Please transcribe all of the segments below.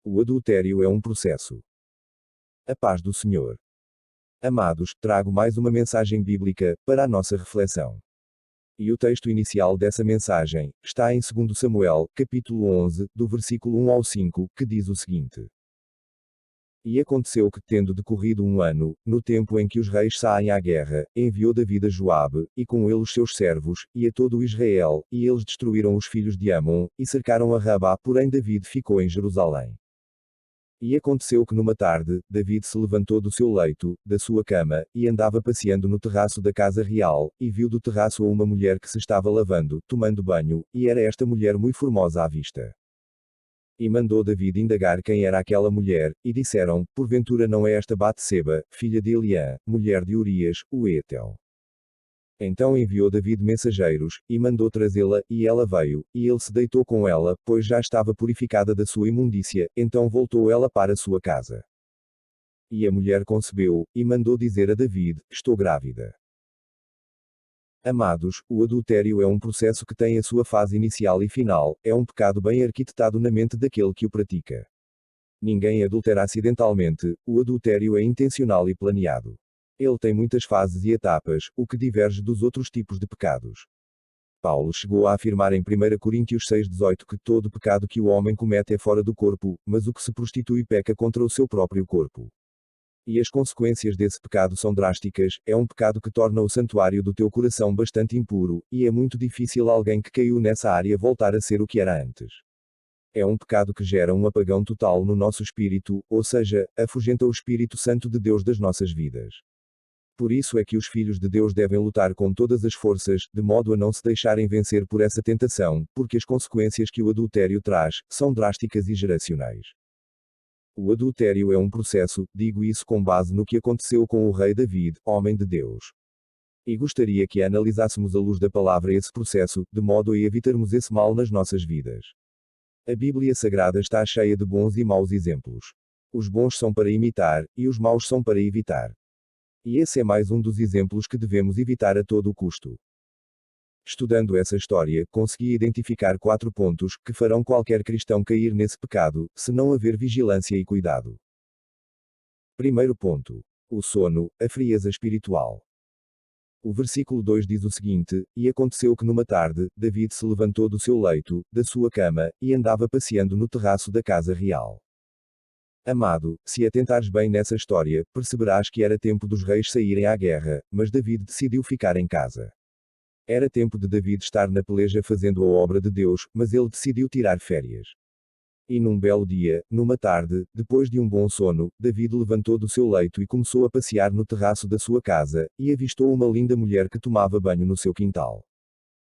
O adultério é um processo. A paz do Senhor. Amados, trago mais uma mensagem bíblica para a nossa reflexão. E o texto inicial dessa mensagem está em 2 Samuel, capítulo 11, do versículo 1 ao 5, que diz o seguinte: E aconteceu que, tendo decorrido um ano, no tempo em que os reis saem à guerra, enviou Davi a Joabe, e com ele os seus servos, e a todo o Israel, e eles destruíram os filhos de Amon, e cercaram a Rabá, porém Davi ficou em Jerusalém. E aconteceu que numa tarde, Davi se levantou do seu leito, da sua cama, e andava passeando no terraço da casa real, e viu do terraço a uma mulher que se estava lavando, tomando banho, e era esta mulher muito formosa à vista. E mandou Davi indagar quem era aquela mulher, e disseram, porventura não é esta Batseba, filha de Eliã, mulher de Urias, o Heteu. Então enviou Davi mensageiros, e mandou trazê-la, e ela veio, e ele se deitou com ela, pois já estava purificada da sua imundícia, então voltou ela para sua casa. E a mulher concebeu, e mandou dizer a Davi, estou grávida. Amados, o adultério é um processo que tem a sua fase inicial e final, é um pecado bem arquitetado na mente daquele que o pratica. Ninguém adultera acidentalmente, o adultério é intencional e planeado. Ele tem muitas fases e etapas, o que diverge dos outros tipos de pecados. Paulo chegou a afirmar em 1 Coríntios 6,18 que todo pecado que o homem comete é fora do corpo, mas o que se prostitui peca contra o seu próprio corpo. E as consequências desse pecado são drásticas, é um pecado que torna o santuário do teu coração bastante impuro, e é muito difícil alguém que caiu nessa área voltar a ser o que era antes. É um pecado que gera um apagão total no nosso espírito, ou seja, afugenta o Espírito Santo de Deus das nossas vidas. Por isso é que os filhos de Deus devem lutar com todas as forças, de modo a não se deixarem vencer por essa tentação, porque as consequências que o adultério traz, são drásticas e geracionais. O adultério é um processo, digo isso com base no que aconteceu com o rei Davi, homem de Deus. E gostaria que analisássemos à luz da palavra esse processo, de modo a evitarmos esse mal nas nossas vidas. A Bíblia Sagrada está cheia de bons e maus exemplos. Os bons são para imitar, e os maus são para evitar. E esse é mais um dos exemplos que devemos evitar a todo o custo. Estudando essa história, consegui identificar 4 pontos que farão qualquer cristão cair nesse pecado, se não haver vigilância e cuidado. Primeiro ponto: o sono, a frieza espiritual. O versículo 2 diz o seguinte: E aconteceu que numa tarde, Davi se levantou do seu leito, da sua cama, e andava passeando no terraço da casa real. Amado, se atentares bem nessa história, perceberás que era tempo dos reis saírem à guerra, mas Davi decidiu ficar em casa. Era tempo de Davi estar na peleja fazendo a obra de Deus, mas ele decidiu tirar férias. E num belo dia, numa tarde, depois de um bom sono, Davi levantou do seu leito e começou a passear no terraço da sua casa, e avistou uma linda mulher que tomava banho no seu quintal.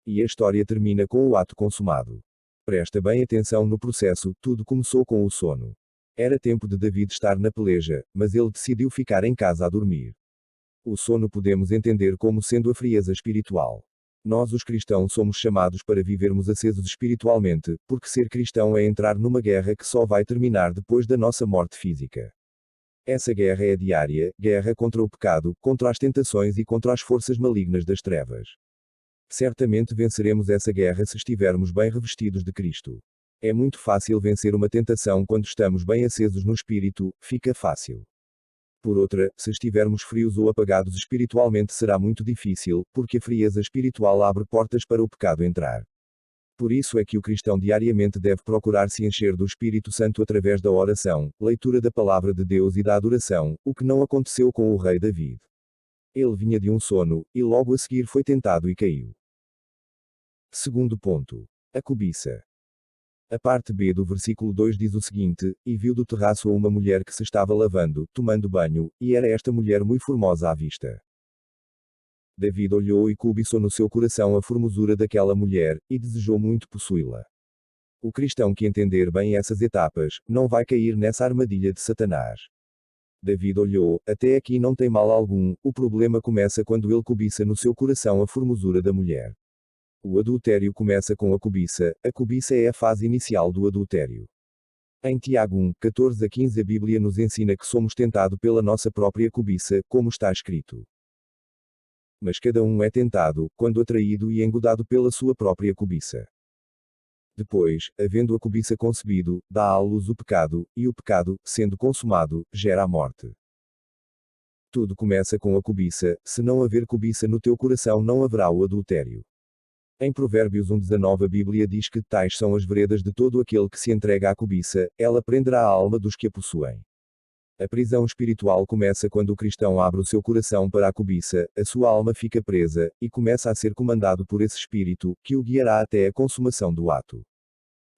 E a história termina com o ato consumado. Presta bem atenção no processo, tudo começou com o sono. Era tempo de Davi estar na peleja, mas ele decidiu ficar em casa a dormir. O sono podemos entender como sendo a frieza espiritual. Nós os cristãos somos chamados para vivermos acesos espiritualmente, porque ser cristão é entrar numa guerra que só vai terminar depois da nossa morte física. Essa guerra é diária, guerra contra o pecado, contra as tentações e contra as forças malignas das trevas. Certamente venceremos essa guerra se estivermos bem revestidos de Cristo. É muito fácil vencer uma tentação quando estamos bem acesos no espírito, fica fácil. Por outra, se estivermos frios ou apagados espiritualmente será muito difícil, porque a frieza espiritual abre portas para o pecado entrar. Por isso é que o cristão diariamente deve procurar se encher do Espírito Santo através da oração, leitura da palavra de Deus e da adoração, o que não aconteceu com o rei Davi. Ele vinha de um sono, e logo a seguir foi tentado e caiu. Segundo ponto: a cobiça. A parte B do versículo 2 diz o seguinte: E viu do terraço uma mulher que se estava lavando, tomando banho, e era esta mulher muito formosa à vista. Davi olhou e cobiçou no seu coração a formosura daquela mulher, e desejou muito possuí-la. O cristão que entender bem essas etapas, não vai cair nessa armadilha de Satanás. Davi olhou, até aqui não tem mal algum, o problema começa quando ele cobiça no seu coração a formosura da mulher. O adultério começa com a cobiça é a fase inicial do adultério. Em Tiago 1, 14 a 15 a Bíblia nos ensina que somos tentados pela nossa própria cobiça, como está escrito. Mas cada um é tentado, quando atraído e engodado pela sua própria cobiça. Depois, havendo a cobiça concebido, dá à luz o pecado, e o pecado, sendo consumado, gera a morte. Tudo começa com a cobiça, se não haver cobiça no teu coração não haverá o adultério. Em Provérbios 1:19 a Bíblia diz que tais são as veredas de todo aquele que se entrega à cobiça, ela prenderá a alma dos que a possuem. A prisão espiritual começa quando o cristão abre o seu coração para a cobiça, a sua alma fica presa, e começa a ser comandado por esse espírito, que o guiará até a consumação do ato.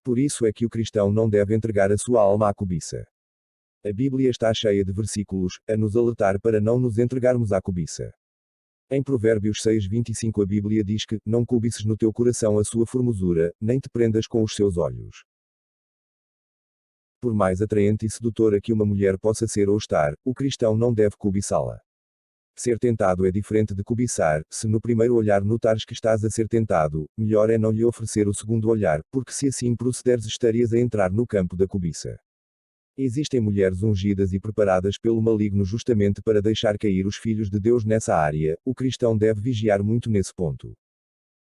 Por isso é que o cristão não deve entregar a sua alma à cobiça. A Bíblia está cheia de versículos, a nos alertar para não nos entregarmos à cobiça. Em Provérbios 6:25 a Bíblia diz que, não cobices no teu coração a sua formosura, nem te prendas com os seus olhos. Por mais atraente e sedutora que uma mulher possa ser ou estar, o cristão não deve cobiçá-la. Ser tentado é diferente de cobiçar, se no primeiro olhar notares que estás a ser tentado, melhor é não lhe oferecer o segundo olhar, porque se assim procederes estarias a entrar no campo da cobiça. Existem mulheres ungidas e preparadas pelo maligno justamente para deixar cair os filhos de Deus nessa área, o cristão deve vigiar muito nesse ponto.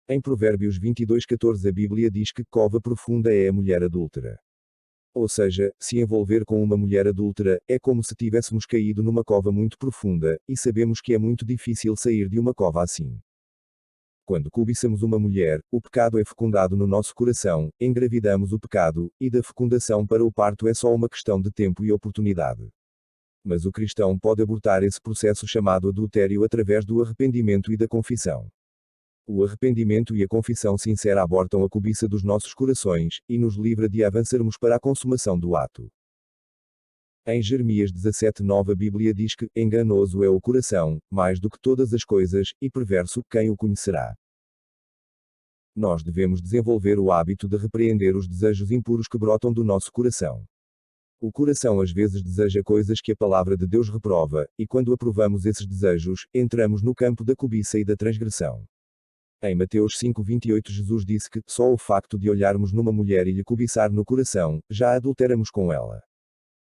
Em Provérbios 22:14 a Bíblia diz que cova profunda é a mulher adúltera. Ou seja, se envolver com uma mulher adúltera, é como se tivéssemos caído numa cova muito profunda, e sabemos que é muito difícil sair de uma cova assim. Quando cobiçamos uma mulher, o pecado é fecundado no nosso coração, engravidamos o pecado, e da fecundação para o parto é só uma questão de tempo e oportunidade. Mas o cristão pode abortar esse processo chamado adultério através do arrependimento e da confissão. O arrependimento e a confissão sincera abortam a cobiça dos nossos corações, e nos livra de avançarmos para a consumação do ato. Em Jeremias 17:9 a Bíblia diz que, enganoso é o coração, mais do que todas as coisas, e perverso, quem o conhecerá? Nós devemos desenvolver o hábito de repreender os desejos impuros que brotam do nosso coração. O coração às vezes deseja coisas que a palavra de Deus reprova, e quando aprovamos esses desejos, entramos no campo da cobiça e da transgressão. Em Mateus 5:28 Jesus disse que, só o facto de olharmos numa mulher e lhe cobiçar no coração, já adulteramos com ela.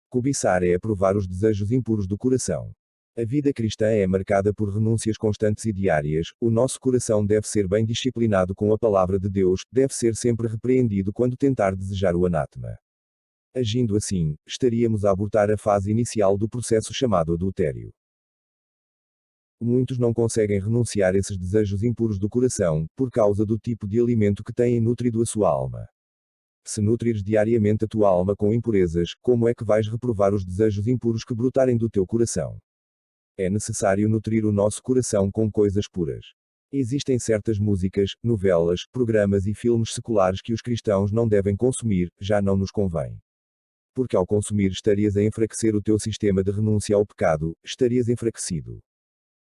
Cobiçar é aprovar os desejos impuros do coração. A vida cristã é marcada por renúncias constantes e diárias, o nosso coração deve ser bem disciplinado com a palavra de Deus, deve ser sempre repreendido quando tentar desejar o anátema. Agindo assim, estaríamos a abortar a fase inicial do processo chamado adultério. Muitos não conseguem renunciar a esses desejos impuros do coração, por causa do tipo de alimento que têm nutrido a sua alma. Se nutrires diariamente a tua alma com impurezas, como é que vais reprovar os desejos impuros que brotarem do teu coração? É necessário nutrir o nosso coração com coisas puras. Existem certas músicas, novelas, programas e filmes seculares que os cristãos não devem consumir, já não nos convém. Porque ao consumir estarias a enfraquecer o teu sistema de renúncia ao pecado, estarias enfraquecido.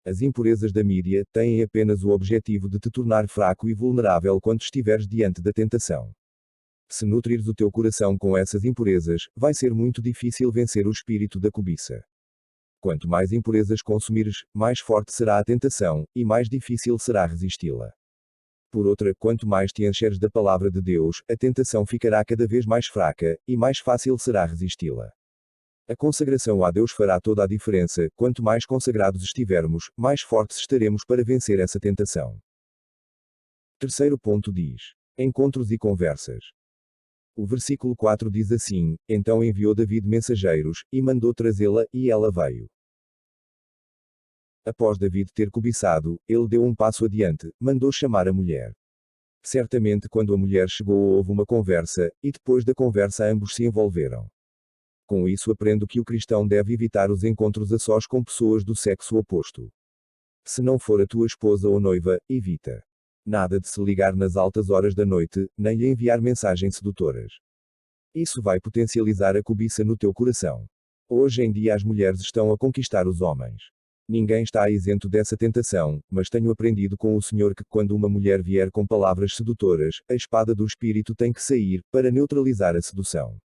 As impurezas da mídia têm apenas o objetivo de te tornar fraco e vulnerável quando estiveres diante da tentação. Se nutrires o teu coração com essas impurezas, vai ser muito difícil vencer o espírito da cobiça. Quanto mais impurezas consumires, mais forte será a tentação, e mais difícil será resisti-la. Por outra, quanto mais te encheres da palavra de Deus, a tentação ficará cada vez mais fraca, e mais fácil será resisti-la. A consagração a Deus fará toda a diferença, quanto mais consagrados estivermos, mais fortes estaremos para vencer essa tentação. Terceiro ponto diz: encontros e conversas. O versículo 4 diz assim: então enviou David mensageiros, e mandou trazê-la, e ela veio. Após David ter cobiçado, ele deu um passo adiante, mandou chamar a mulher. Certamente quando a mulher chegou houve uma conversa, e depois da conversa ambos se envolveram. Com isso aprendo que o cristão deve evitar os encontros a sós com pessoas do sexo oposto. Se não for a tua esposa ou noiva, evita. Nada de se ligar nas altas horas da noite, nem lhe enviar mensagens sedutoras. Isso vai potencializar a cobiça no teu coração. Hoje em dia as mulheres estão a conquistar os homens. Ninguém está isento dessa tentação, mas tenho aprendido com o Senhor que quando uma mulher vier com palavras sedutoras, a espada do Espírito tem que sair, para neutralizar a sedução.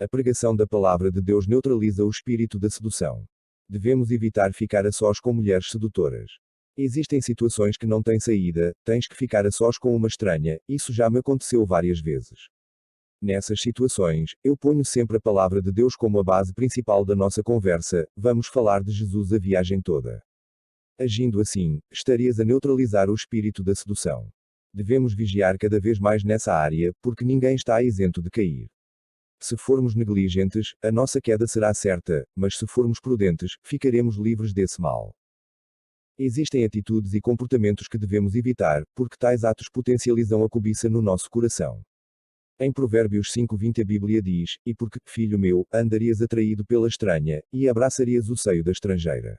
A pregação da palavra de Deus neutraliza o espírito da sedução. Devemos evitar ficar a sós com mulheres sedutoras. Existem situações que não têm saída, tens que ficar a sós com uma estranha, isso já me aconteceu várias vezes. Nessas situações, eu ponho sempre a palavra de Deus como a base principal da nossa conversa, vamos falar de Jesus a viagem toda. Agindo assim, estarias a neutralizar o espírito da sedução. Devemos vigiar cada vez mais nessa área, porque ninguém está isento de cair. Se formos negligentes, a nossa queda será certa, mas se formos prudentes, ficaremos livres desse mal. Existem atitudes e comportamentos que devemos evitar, porque tais atos potencializam a cobiça no nosso coração. Em Provérbios 5:20 a Bíblia diz: "E porque, filho meu, andarias atraído pela estranha, e abraçarias o seio da estrangeira."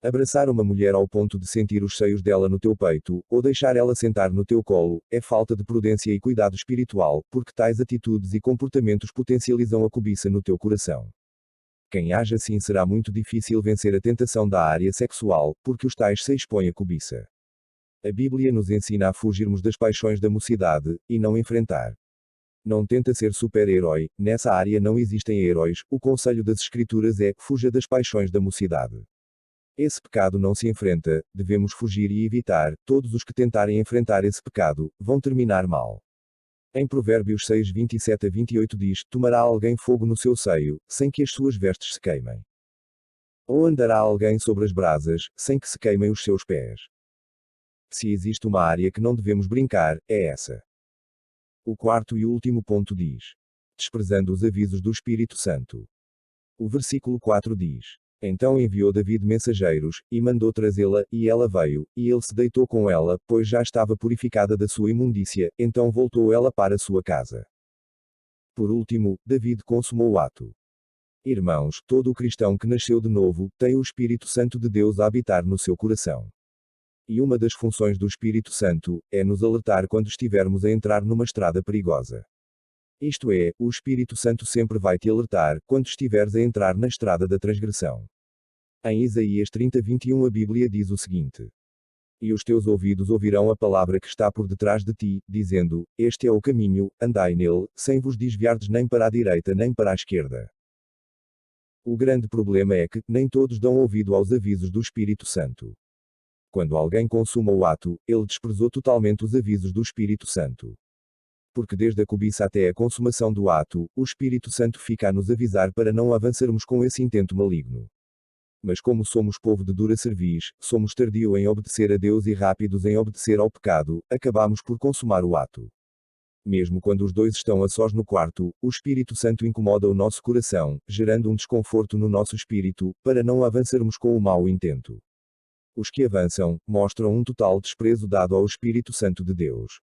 Abraçar uma mulher ao ponto de sentir os seios dela no teu peito, ou deixar ela sentar no teu colo, é falta de prudência e cuidado espiritual, porque tais atitudes e comportamentos potencializam a cobiça no teu coração. Quem age assim será muito difícil vencer a tentação da área sexual, porque os tais se expõem à cobiça. A Bíblia nos ensina a fugirmos das paixões da mocidade, e não enfrentar. Não tenta ser super-herói, nessa área não existem heróis, o conselho das Escrituras é: fuja das paixões da mocidade. Esse pecado não se enfrenta, devemos fugir e evitar, todos os que tentarem enfrentar esse pecado, vão terminar mal. Em Provérbios 6:27 a 28 diz: "Tomará alguém fogo no seu seio, sem que as suas vestes se queimem? Ou andará alguém sobre as brasas, sem que se queimem os seus pés?" Se existe uma área que não devemos brincar, é essa. O quarto e último ponto diz: desprezando os avisos do Espírito Santo. O versículo 4 diz: "Então enviou David mensageiros, e mandou trazê-la, e ela veio, e ele se deitou com ela, pois já estava purificada da sua imundícia, então voltou ela para sua casa." Por último, David consumou o ato. Irmãos, todo o cristão que nasceu de novo, tem o Espírito Santo de Deus a habitar no seu coração. E uma das funções do Espírito Santo, é nos alertar quando estivermos a entrar numa estrada perigosa. Isto é, o Espírito Santo sempre vai te alertar, quando estiveres a entrar na estrada da transgressão. Em Isaías 30:21 a Bíblia diz o seguinte: "E os teus ouvidos ouvirão a palavra que está por detrás de ti, dizendo: Este é o caminho, andai nele, sem vos desviardes nem para a direita nem para a esquerda." O grande problema é que, nem todos dão ouvido aos avisos do Espírito Santo. Quando alguém consuma o ato, ele desprezou totalmente os avisos do Espírito Santo. Porque desde a cobiça até a consumação do ato, o Espírito Santo fica a nos avisar para não avançarmos com esse intento maligno. Mas como somos povo de dura cerviz, somos tardio em obedecer a Deus e rápidos em obedecer ao pecado, acabamos por consumar o ato. Mesmo quando os dois estão a sós no quarto, o Espírito Santo incomoda o nosso coração, gerando um desconforto no nosso espírito, para não avançarmos com o mau intento. Os que avançam, mostram um total desprezo dado ao Espírito Santo de Deus.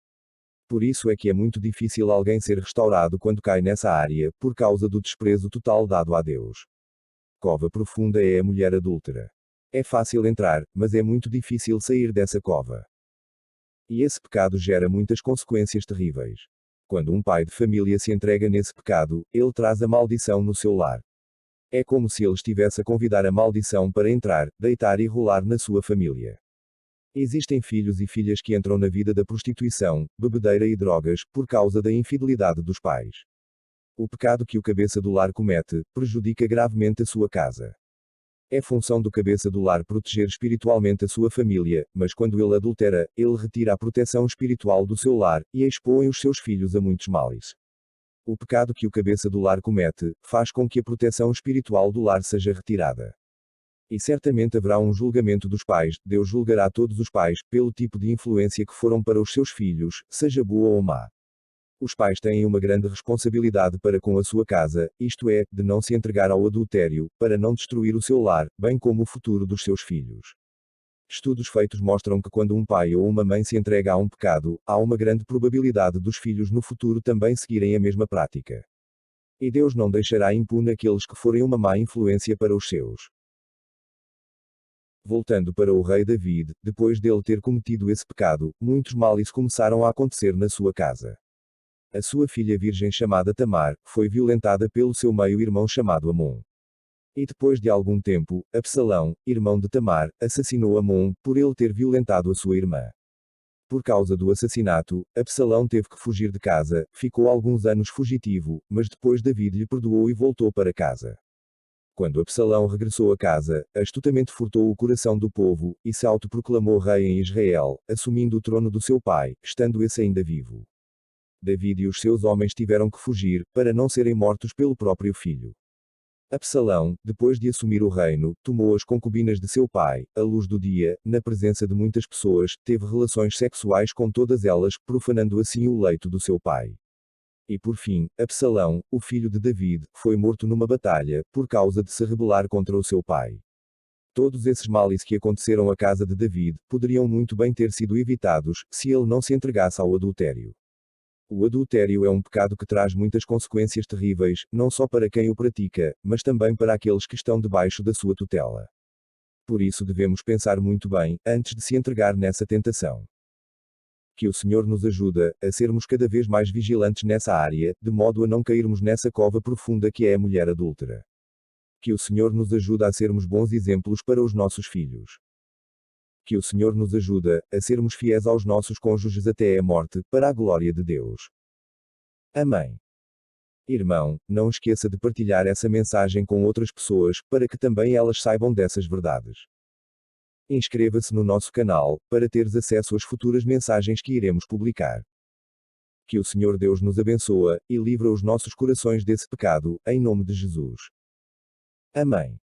Por isso é que é muito difícil alguém ser restaurado quando cai nessa área, por causa do desprezo total dado a Deus. Cova profunda é a mulher adúltera. É fácil entrar, mas é muito difícil sair dessa cova. E esse pecado gera muitas consequências terríveis. Quando um pai de família se entrega nesse pecado, ele traz a maldição no seu lar. É como se ele estivesse a convidar a maldição para entrar, deitar e rolar na sua família. Existem filhos e filhas que entram na vida da prostituição, bebedeira e drogas, por causa da infidelidade dos pais. O pecado que o cabeça do lar comete, prejudica gravemente a sua casa. É função do cabeça do lar proteger espiritualmente a sua família, mas quando ele adultera, ele retira a proteção espiritual do seu lar, e expõe os seus filhos a muitos males. O pecado que o cabeça do lar comete, faz com que a proteção espiritual do lar seja retirada. E certamente haverá um julgamento dos pais, Deus julgará todos os pais, pelo tipo de influência que foram para os seus filhos, seja boa ou má. Os pais têm uma grande responsabilidade para com a sua casa, isto é, de não se entregar ao adultério, para não destruir o seu lar, bem como o futuro dos seus filhos. Estudos feitos mostram que quando um pai ou uma mãe se entrega a um pecado, há uma grande probabilidade dos filhos no futuro também seguirem a mesma prática. E Deus não deixará impune aqueles que forem uma má influência para os seus. Voltando para o rei David, depois dele ter cometido esse pecado, muitos males começaram a acontecer na sua casa. A sua filha virgem chamada Tamar, foi violentada pelo seu meio-irmão chamado Amon. E depois de algum tempo, Absalão, irmão de Tamar, assassinou Amon, por ele ter violentado a sua irmã. Por causa do assassinato, Absalão teve que fugir de casa, ficou alguns anos fugitivo, mas depois David lhe perdoou e voltou para casa. Quando Absalão regressou a casa, astutamente furtou o coração do povo, e se autoproclamou rei em Israel, assumindo o trono do seu pai, estando esse ainda vivo. David e os seus homens tiveram que fugir, para não serem mortos pelo próprio filho. Absalão, depois de assumir o reino, tomou as concubinas de seu pai, à luz do dia, na presença de muitas pessoas, teve relações sexuais com todas elas, profanando assim o leito do seu pai. E por fim, Absalão, o filho de David, foi morto numa batalha, por causa de se rebelar contra o seu pai. Todos esses males que aconteceram à casa de David, poderiam muito bem ter sido evitados, se ele não se entregasse ao adultério. O adultério é um pecado que traz muitas consequências terríveis, não só para quem o pratica, mas também para aqueles que estão debaixo da sua tutela. Por isso devemos pensar muito bem, antes de se entregar nessa tentação. Que o Senhor nos ajude a sermos cada vez mais vigilantes nessa área, de modo a não cairmos nessa cova profunda que é a mulher adúltera. Que o Senhor nos ajude a sermos bons exemplos para os nossos filhos. Que o Senhor nos ajude a sermos fiéis aos nossos cônjuges até a morte, para a glória de Deus. Amém. Irmão, não esqueça de partilhar essa mensagem com outras pessoas, para que também elas saibam dessas verdades. Inscreva-se no nosso canal, para teres acesso às futuras mensagens que iremos publicar. Que o Senhor Deus nos abençoe, e livra os nossos corações desse pecado, em nome de Jesus. Amém.